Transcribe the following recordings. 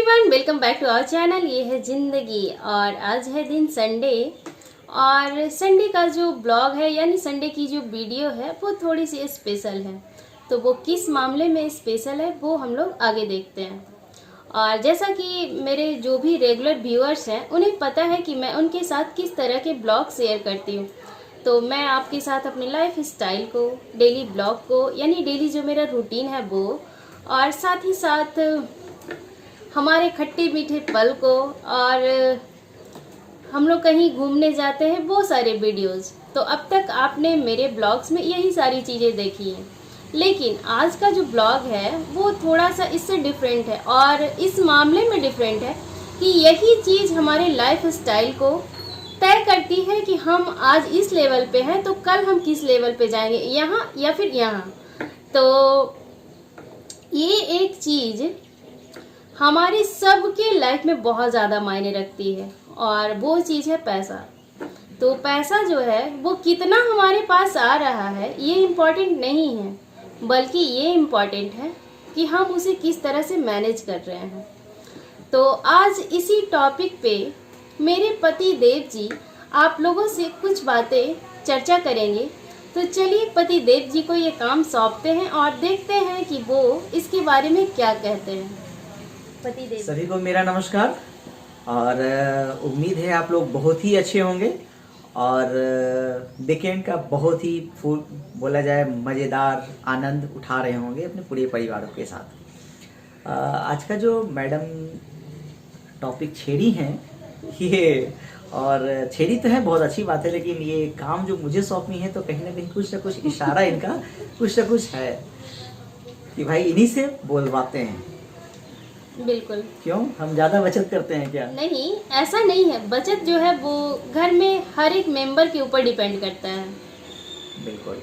Everyone, welcome back to our channel. ये है ज़िंदगी और आज है दिन संडे। और संडे का जो ब्लॉग है यानी संडे की जो वीडियो है वो थोड़ी सी स्पेशल है। तो वो किस मामले में स्पेशल है वो हम लोग आगे देखते हैं। और जैसा कि मेरे जो भी रेगुलर व्यूअर्स हैं उन्हें पता है कि मैं उनके साथ किस तरह के ब्लॉग शेयर करती हूँ। तो मैं आपके साथ अपने लाइफ स्टाइल को, डेली ब्लॉग को यानी डेली जो मेरा रूटीन है वो, और साथ ही साथ हमारे खट्टे मीठे पल को, और हम लोग कहीं घूमने जाते हैं वो सारे वीडियोस। तो अब तक आपने मेरे ब्लॉग्स में यही सारी चीज़ें देखी हैं, लेकिन आज का जो ब्लॉग है वो थोड़ा सा इससे डिफरेंट है। और इस मामले में डिफरेंट है कि यही चीज़ हमारे लाइफ स्टाइल को तय करती है कि हम आज इस लेवल पे हैं तो कल हम किस लेवल पे जाएंगे, यहाँ या फिर यहाँ। तो ये एक चीज़ हमारी सबके लाइफ में बहुत ज़्यादा मायने रखती है और वो चीज़ है पैसा। तो पैसा जो है वो कितना हमारे पास आ रहा है ये इम्पॉर्टेंट नहीं है, बल्कि ये इम्पॉर्टेंट है कि हम उसे किस तरह से मैनेज कर रहे हैं। तो आज इसी टॉपिक पे मेरे पति देव जी आप लोगों से कुछ बातें चर्चा करेंगे। तो चलिए पति देव जी को ये काम सौंपते हैं और देखते हैं कि वो इसके बारे में क्या कहते हैं। पति देव सभी को मेरा नमस्कार और उम्मीद है आप लोग बहुत ही अच्छे होंगे और वीकेंड का बहुत ही फुल बोला जाए मज़ेदार आनंद उठा रहे होंगे अपने पूरे परिवारों के साथ। आज का जो मैडम टॉपिक छेड़ी हैं ये, और छेड़ी तो है बहुत अच्छी बात है, लेकिन ये काम जो मुझे सौंपी है तो कहीं ना कुछ इशारा इनका कुछ ना कुछ है कि भाई इन्हीं से बोलवाते हैं। बिल्कुल। क्यों, हम ज्यादा बचत करते हैं क्या? नहीं, ऐसा नहीं है। बचत जो है वो घर में हर एक मेंबर के ऊपर डिपेंड करता है। बिल्कुल।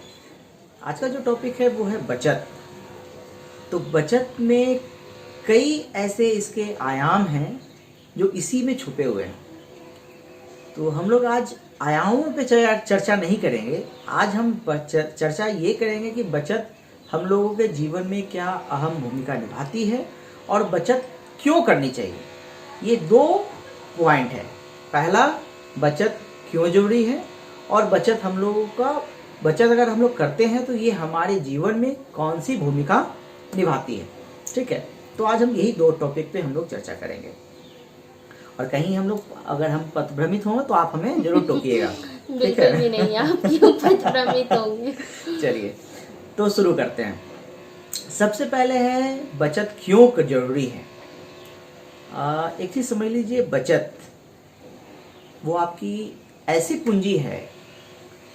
आज का जो टॉपिक है वो है बचत। तो बचत में कई ऐसे इसके आयाम हैं जो इसी में छुपे हुए हैं। तो हम लोग आज आयामों पे चर्चा नहीं करेंगे। आज हम चर्चा ये करेंगे कि बचत हम लोगों के जीवन में क्या अहम भूमिका निभाती है और बचत क्यों करनी चाहिए। ये दो पॉइंट है। पहला, बचत क्यों जरूरी है, और बचत हम लोगों का बचत अगर हम लोग करते हैं तो ये हमारे जीवन में कौन सी भूमिका निभाती है। ठीक है, तो आज हम यही दो टॉपिक पे हम लोग चर्चा करेंगे। और कहीं हम लोग अगर हम पथभ्रमित हों तो आप हमें जरूर टोकिएगा। बिल्कुल भी नहीं, आप क्यों पथभ्रमित होंगे। चलिए तो शुरू करते हैं। सबसे पहले है बचत क्यों जरूरी है। एक चीज समझ लीजिए, बचत वो आपकी ऐसी पूंजी है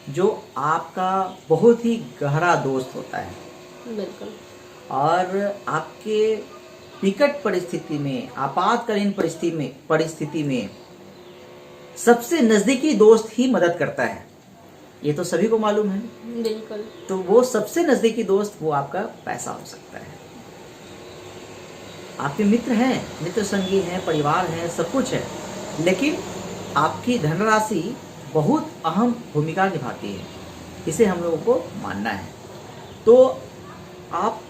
जो आपका बहुत ही गहरा दोस्त होता है। बिल्कुल। और आपके विकट परिस्थिति में, आपातकालीन परिस्थिति में सबसे नजदीकी दोस्त ही मदद करता है। ये तो सभी को मालूम है। बिल्कुल। तो वो सबसे नजदीकी दोस्त वो आपका पैसा हो सकता है। आपके मित्र हैं, मित्र संगी हैं, परिवार है, सब कुछ है, लेकिन आपकी धनराशि बहुत अहम भूमिका निभाती है। इसे हम लोगों को मानना है। तो आप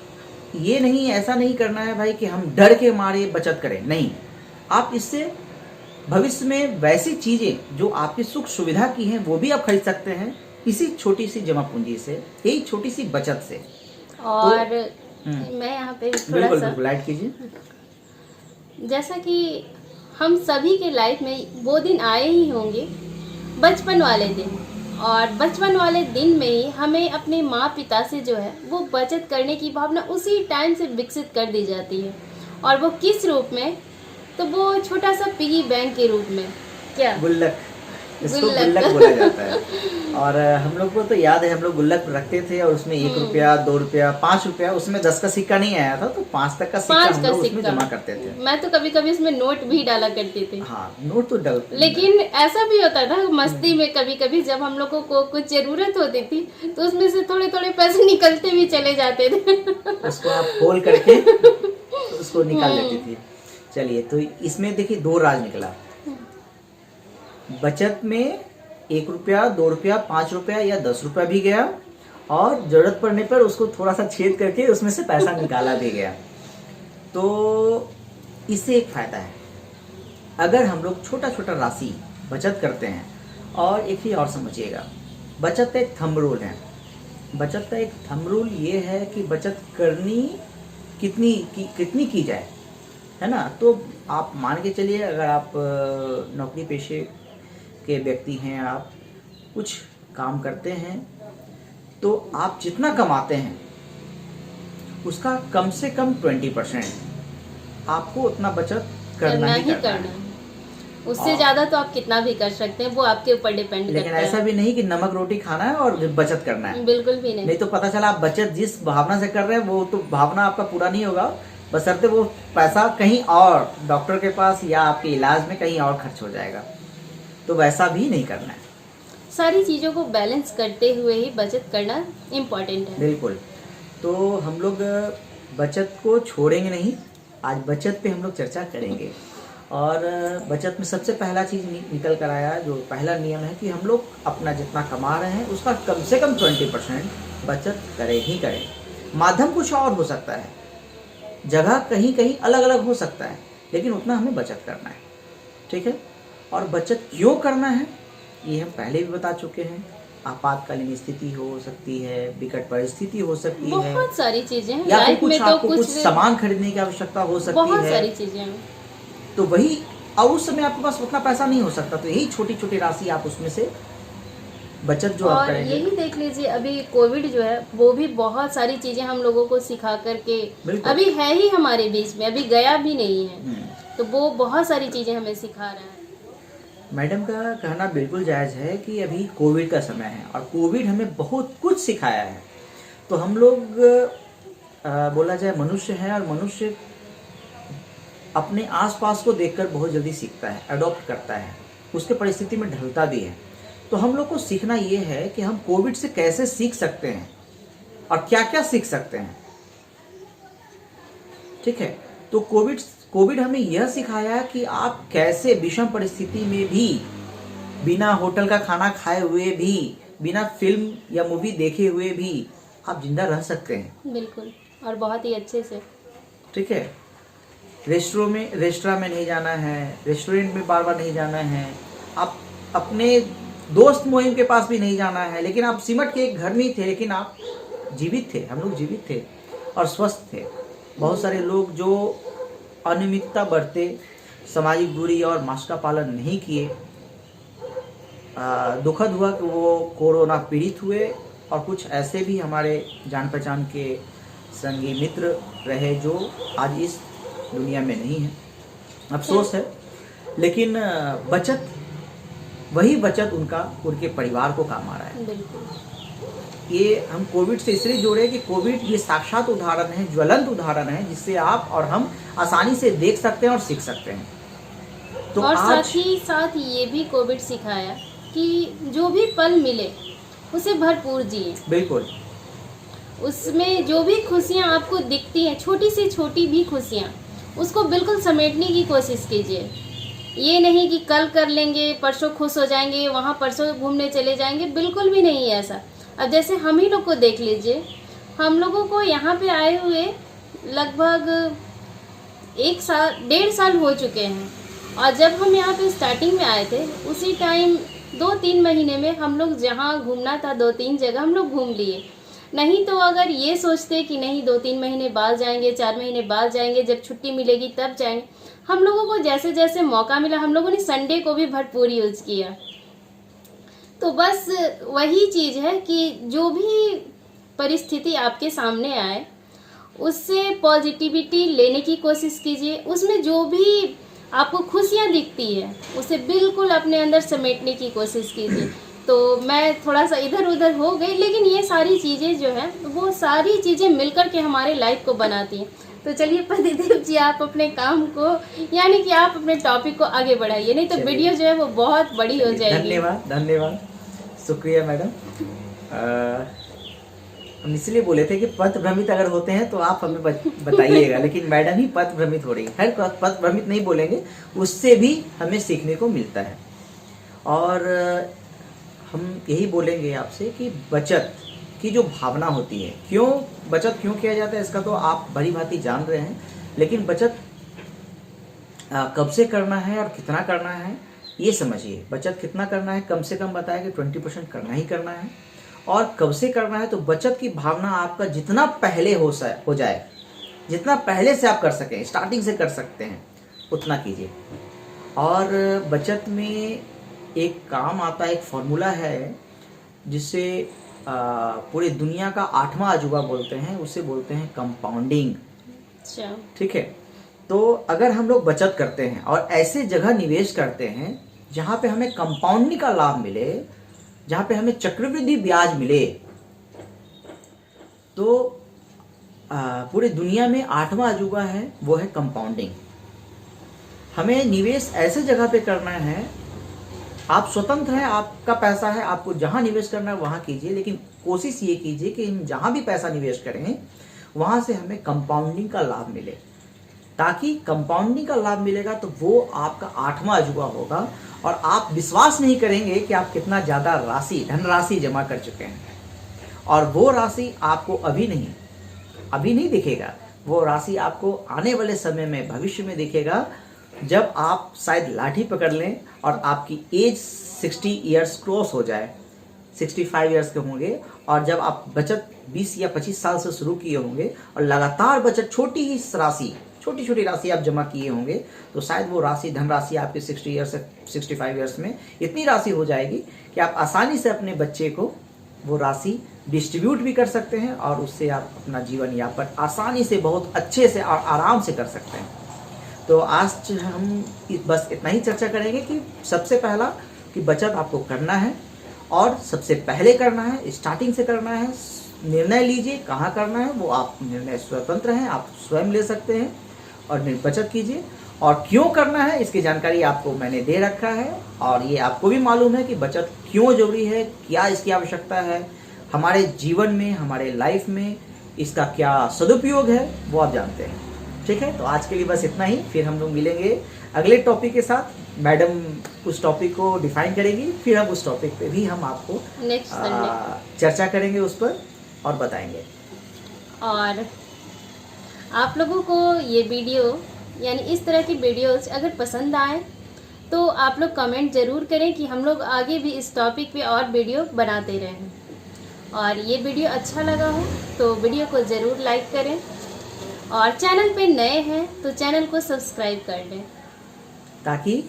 ये नहीं, ऐसा नहीं करना है भाई कि हम डर के मारे बचत करें। नहीं, आप इससे भविष्य में वैसी चीजें जो आपकी सुख सुविधा की हैं वो भी आप खरीद सकते हैं इसी छोटी सी जमा पूंजी से, यही छोटी सी बचत से। और मैं यहाँ पे थोड़ा सा लाइट कीजिए। जैसा कि हम सभी के लाइफ में वो दिन आए ही होंगे, बचपन वाले दिन। और बचपन वाले दिन में ही हमें अपने माँ पिता से जो है वो बचत करने की भावना उसी टाइम से विकसित कर दी जाती है। और वो किस रूप में? तो वो छोटा सा पिगी बैंक के रूप में। क्या? गुल्लक, इसको गुल्लक बोला जाता है। और हम लोग को तो याद है, हम लोग गुल्लक रखते थे और उसमें 1 रुपया, 2 रुपया, 5 रुपया, उसमें 10 का सिक्का नहीं आया था तो 5 तक का सिक्का हम लोग उसमें जमा करते थे। मैं तो कभी कभी उसमें नोट भी डाला करती थी। हाँ, नोट तो डाल। लेकिन ऐसा भी होता था मस्ती में, कभी कभी जब हम लोगों को कुछ जरूरत होती थी तो उसमें से थोड़े थोड़े पैसे निकलते भी चले जाते थे। उसको आप खोल करके उसको निकाल लेती थी। चलिए, तो इसमें देखिए 2 राज निकला। बचत में 1 रुपया, 2 रुपया, 5 रुपया या 10 रुपया भी गया, और जरूरत पड़ने पर उसको थोड़ा सा छेद करके उसमें से पैसा निकाला भी गया। तो इससे एक फायदा है, अगर हम लोग छोटा छोटा राशि बचत करते हैं, और एक चीज और समझिएगा, बचत एक थंब रूल है। बचत का एक थंब रूल ये है कि बचत करनी कितनी की जाए, है ना। तो आप मान के चलिए, अगर आप नौकरी पेशे के व्यक्ति हैं, आप कुछ काम करते हैं, तो आप जितना कमाते हैं उसका कम से कम 20% आपको उतना बचत करना ही करना है। उससे ज्यादा तो आप कितना भी कर सकते हैं, वो आपके ऊपर डिपेंड करता है। लेकिन ऐसा भी नहीं कि नमक रोटी खाना है और बचत करना है, बिल्कुल भी नहीं। नहीं तो पता चला आप बचत जिस भावना से कर रहे हैं वो तो भावना आपका पूरा नहीं होगा, बशर्ते वो पैसा कहीं और डॉक्टर के पास या आपके इलाज में कहीं और खर्च हो जाएगा। तो वैसा भी नहीं करना है। सारी चीजों को बैलेंस करते हुए ही बचत करना इम्पोर्टेंट है। बिल्कुल। तो हम लोग बचत को छोड़ेंगे नहीं, आज बचत पे हम लोग चर्चा करेंगे। और बचत में सबसे पहला चीज निकल कर आया, जो पहला नियम है कि हम लोग अपना जितना कमा रहे हैं उसका कम से कम 20% बचत करें ही करें। माध्यम कुछ और हो सकता है, जगह कहीं कहीं अलग अलग हो सकता है, लेकिन उतना हमें बचत करना है, ठीक है। और बचत क्यों करना है ये हम पहले भी बता चुके हैं। आपातकालीन स्थिति हो सकती है, विकट परिस्थिति हो सकती है, बहुत सारी चीजें हैं, या फिर लाइफ में तो कुछ सामान खरीदने की आवश्यकता हो सकती है, बहुत सारी चीजें हैं। तो वही, और उस समय आपके पास उतना पैसा नहीं हो सकता, तो यही छोटी छोटी राशि आप उसमें से बचत जो आप करेंगे। यही देख लीजिए, अभी कोविड जो है वो भी बहुत सारी चीजें हम लोगों को सिखा करके अभी है ही हमारे बीच में, अभी गया भी नहीं है, तो वो बहुत सारी चीजें हमें सिखा रहा है। मैडम का कहना बिल्कुल जायज है कि अभी कोविड का समय है और कोविड हमें बहुत कुछ सिखाया है। तो हम लोग बोला जाए मनुष्य है, और मनुष्य अपने आसपास को देखकर बहुत जल्दी सीखता है, अडॉप्ट करता है, उसके परिस्थिति में ढलता भी है। तो हम लोग को सीखना ये है कि हम कोविड से कैसे सीख सकते हैं और क्या क्या सीख सकते हैं, ठीक है। तो कोविड हमें यह सिखाया कि आप कैसे विषम परिस्थिति में भी, बिना होटल का खाना खाए हुए भी, बिना फिल्म या मूवी देखे हुए भी आप जिंदा रह सकते हैं। बिल्कुल, और बहुत ही अच्छे से, ठीक है। रेस्टोरेंट में नहीं जाना है, रेस्टोरेंट में बार बार नहीं जाना है, आप अपने दोस्त मोहिम के पास भी नहीं जाना है, लेकिन आप सिमट के एक घर में ही थे, लेकिन आप जीवित थे, हम लोग जीवित थे और स्वस्थ थे। बहुत सारे लोग जो अनियमितता बरते, सामाजिक दूरी और मास्क का पालन नहीं किए, दुखद हुआ कि वो कोरोना पीड़ित हुए। और कुछ ऐसे भी हमारे जान पहचान के संगी मित्र रहे जो आज इस दुनिया में नहीं है, अफसोस है। लेकिन बचत, वही बचत उनके परिवार को काम आ रहा है। बिल्कुल। ये हम कोविड से इसलिए जोड़े कि कोविड ये साक्षात उदाहरण है, ज्वलंत उदाहरण है, जिससे आप और हम आसानी से देख सकते हैं और सीख सकते हैं। तो और आज साथ ही साथ ये भी कोविड सिखाया कि जो भी पल मिले उसे भरपूर जिए। बिल्कुल। उसमें जो भी खुशियाँ आपको दिखती हैं, छोटी से छोटी भी खुशियाँ, उसको बिल्कुल समेटने की कोशिश कीजिए। ये नहीं कि कल कर लेंगे, परसों खुश हो जाएंगे, वहाँ परसों घूमने चले जाएंगे, बिल्कुल भी नहीं है ऐसा। अब जैसे हम ही लोग को देख लीजिए, हम लोगों को यहाँ पे आए हुए लगभग 1.5 साल हो चुके हैं, और जब हम यहाँ पे स्टार्टिंग में आए थे उसी टाइम 2-3 महीने में हम लोग जहाँ घूमना था 2-3 जगह हम लोग घूम लिए। नहीं तो अगर ये सोचते कि नहीं 2-3 महीने बाद जाएंगे, 4 महीने बाद जाएंगे, जब छुट्टी मिलेगी तब जाएंगे, हम लोगों को जैसे जैसे मौका मिला हम लोगों ने संडे को भी भरपूर यूज किया। तो बस वही चीज़ है कि जो भी परिस्थिति आपके सामने आए उससे पॉजिटिविटी लेने की कोशिश कीजिए। उसमें जो भी आपको खुशियाँ दिखती है उसे बिल्कुल अपने अंदर समेटने की कोशिश कीजिए। तो मैं थोड़ा सा इधर उधर हो गई, लेकिन ये सारी चीज़ें जो है वो सारी चीज़ें मिलकर के हमारे लाइफ को बनाती हैं। तो चलिए पतिदेव जी, आप अपने काम को, यानी कि आप अपने टॉपिक को आगे बढ़ाइए, नहीं तो वीडियो जो है वो बहुत बड़ी हो जाएगी। धन्यवाद, धन्यवाद, शुक्रिया मैडम। हम इसलिए बोले थे कि पथ भ्रमित अगर होते हैं तो आप हमें बताइएगा, लेकिन मैडम ही पथ भ्रमित हो रही है। हर पथ भ्रमित नहीं बोलेंगे, उससे भी हमें सीखने को मिलता है। और हम यही बोलेंगे आपसे कि बचत की जो भावना होती है, बचत क्यों किया जाता है इसका तो आप भली भांति जान रहे हैं, लेकिन बचत कब से करना है और कितना करना है ये समझिए। बचत कितना करना है, कम से कम बताया कि 20% करना ही करना है। और कब से करना है, तो बचत की भावना आपका जितना पहले हो जाए, जितना पहले से आप कर सकें, स्टार्टिंग से कर सकते हैं, उतना कीजिए। और बचत में एक काम आता है, एक फॉर्मूला है जिसे पूरी दुनिया का 8वां अजूबा बोलते हैं, उसे बोलते हैं कंपाउंडिंग। अच्छा। ठीक है, तो अगर हम लोग बचत करते हैं और ऐसे जगह निवेश करते हैं जहाँ पे हमें कंपाउंडिंग का लाभ मिले, जहाँ पे हमें चक्रवृद्धि ब्याज मिले, तो पूरी दुनिया में 8वां अजूबा है, वो है कंपाउंडिंग। हमें निवेश ऐसे जगह पे करना है, आप स्वतंत्र हैं, आपका पैसा है, आपको जहां निवेश करना है वहां कीजिए, लेकिन कोशिश ये कीजिए कि हम जहां भी पैसा निवेश करें वहां से हमें कंपाउंडिंग का लाभ मिले। ताकि कंपाउंडिंग का लाभ मिलेगा तो वो आपका 8वां अजूबा होगा और आप विश्वास नहीं करेंगे कि आप कितना ज़्यादा धनराशि जमा कर चुके हैं। और वो राशि आपको अभी नहीं दिखेगा, वो राशि आपको आने वाले समय में, भविष्य में दिखेगा, जब आप शायद लाठी पकड़ लें और आपकी एज 60 ईयर्स क्रॉस हो जाए, 65 ईयर्स के होंगे, और जब आप बचत 20 या 25 साल से शुरू किए होंगे और लगातार बचत छोटी छोटी राशि आप जमा किए होंगे, तो शायद वो धनराशि आपके 60 ईयर्स से 65 ईयर्स में इतनी राशि हो जाएगी कि आप आसानी से अपने बच्चे को वो राशि डिस्ट्रीब्यूट भी कर सकते हैं और उससे आप अपना जीवन यापन आसानी से, बहुत अच्छे से और आराम से कर सकते हैं। तो आज हम बस इतना ही चर्चा करेंगे कि सबसे पहला कि बचत आपको करना है और सबसे पहले करना है, स्टार्टिंग से करना है। निर्णय लीजिए कहाँ करना है, वो आप निर्णय स्वतंत्र हैं, आप स्वयं ले सकते हैं और बचत कीजिए। और क्यों करना है इसकी जानकारी आपको मैंने दे रखा है, और ये आपको भी मालूम है कि बचत क्यों जरूरी है, क्या इसकी आवश्यकता है हमारे जीवन में, हमारे लाइफ में, इसका क्या सदुपयोग है, वो आप जानते हैं। ठीक है, तो आज के लिए बस इतना ही। फिर हम लोग मिलेंगे अगले टॉपिक के साथ। मैडम उस टॉपिक को डिफाइन करेगी, फिर हम उस टॉपिक पे भी हम आपको चर्चा करेंगे उस पर और बताएंगे। और आप लोगों को ये वीडियो यानी इस तरह की वीडियोस अगर पसंद आए तो आप लोग कमेंट ज़रूर करें कि हम लोग आगे भी इस टॉपिक पे और वीडियो बनाते रहें। और ये वीडियो अच्छा लगा हो तो वीडियो को ज़रूर लाइक करें, और चैनल पे नए हैं तो चैनल को सब्सक्राइब कर लें, ताकि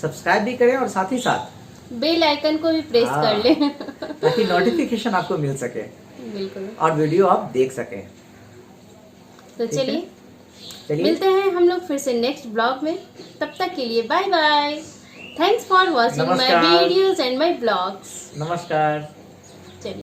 सब्सक्राइब भी करें और साथ ही साथ बेल आइकन को भी प्रेस कर लें ताकि नोटिफिकेशन आपको मिल सके, बिल्कुल, और वीडियो आप देख सकें। तो चलिए मिलते हैं हम लोग फिर से नेक्स्ट ब्लॉग में। तब तक के लिए bye bye. Thanks for watching my videos and my blogs. नमस्कार।